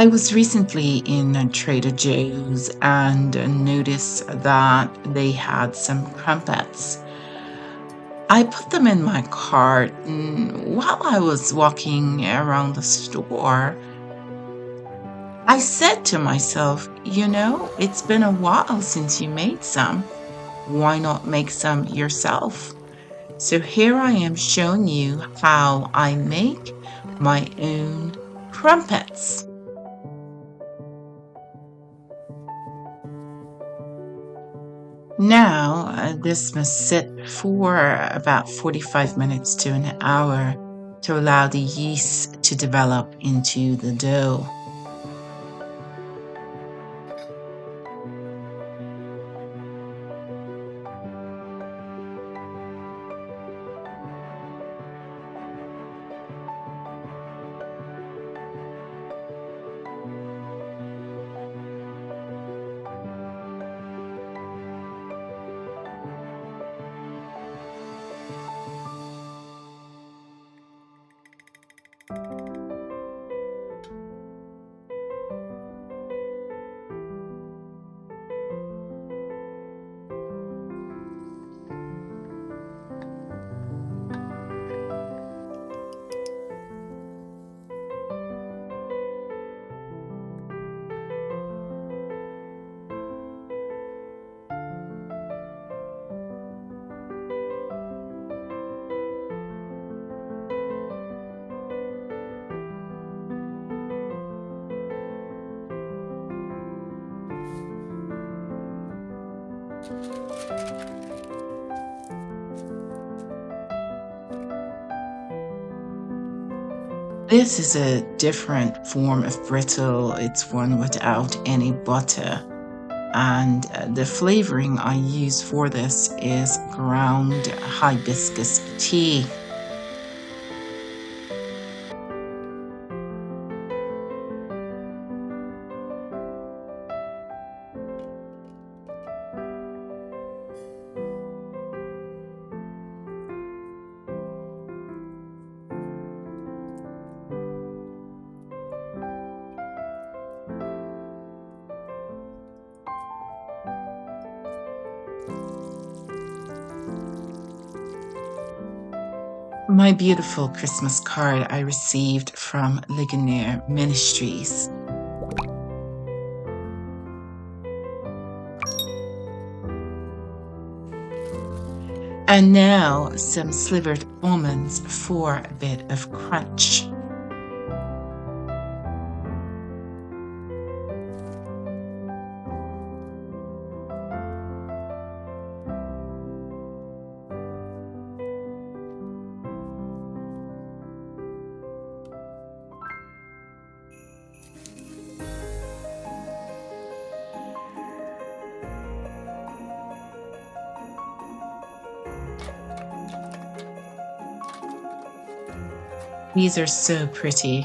I was recently in Trader Joe's and noticed that they had some crumpets. I put them in my cart, and while I was walking around the store, I said to myself, it's been a while since you made some. Why not make some yourself? So here I am showing you how I make my own crumpets. Now, this must sit for about 45 minutes to an hour to allow the yeast to develop into the dough. This is a different form of brittle. It's one without any butter. And the flavoring I use for this is ground hibiscus tea. My beautiful Christmas card I received from Ligonier Ministries. And now some slivered almonds for a bit of crunch. These are so pretty.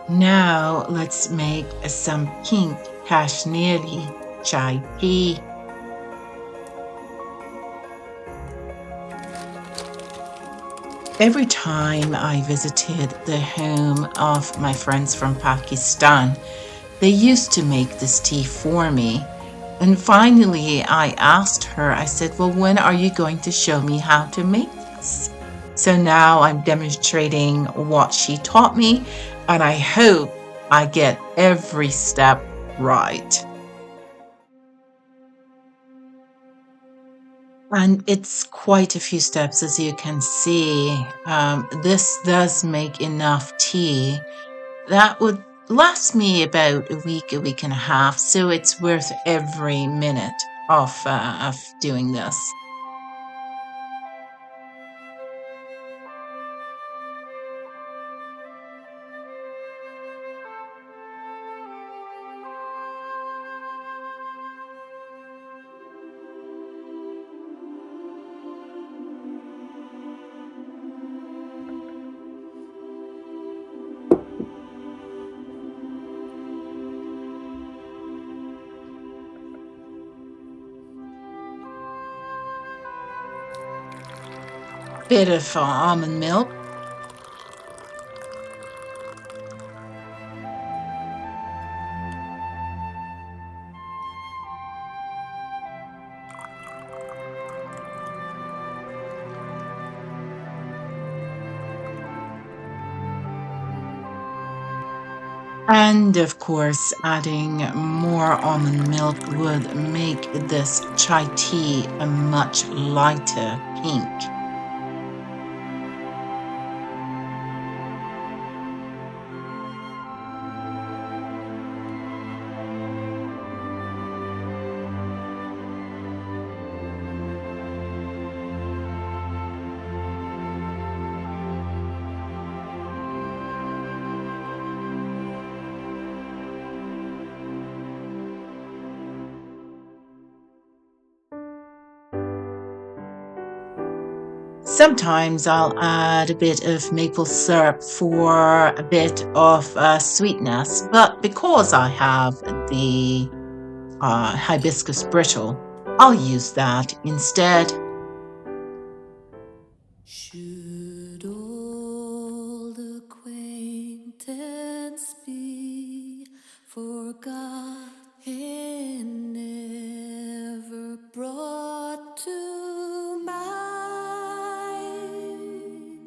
Now let's make some pink Kashmiri chai tea. Every time I visited the home of my friends from Pakistan, they used to make this tea for me. And finally, I asked her, I said, well, when are you going to show me how to make this? So now I'm demonstrating what she taught me, and I hope I get every step right. And it's quite a few steps, as you can see. This does make enough tea that would last me about a week and a half. So it's worth every minute of doing this. bit of almond milk. And of course, adding more almond milk would make this chai tea a much lighter pink. Sometimes I'll add a bit of maple syrup for a bit of sweetness, but because I have the hibiscus brittle, I'll use that instead. Should old acquaintance be forgot and never brought to mind?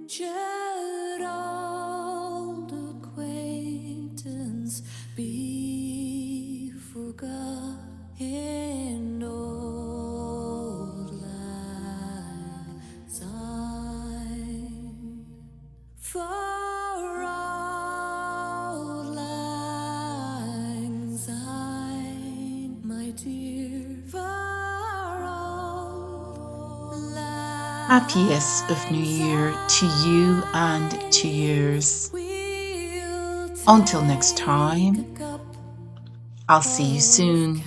Should old acquaintance be forgot and old lang syne? For old lang syne, my dear, for old lang Happiest of New Year to you and to yours. we'll Until next take a time, cup I'll see you of soon.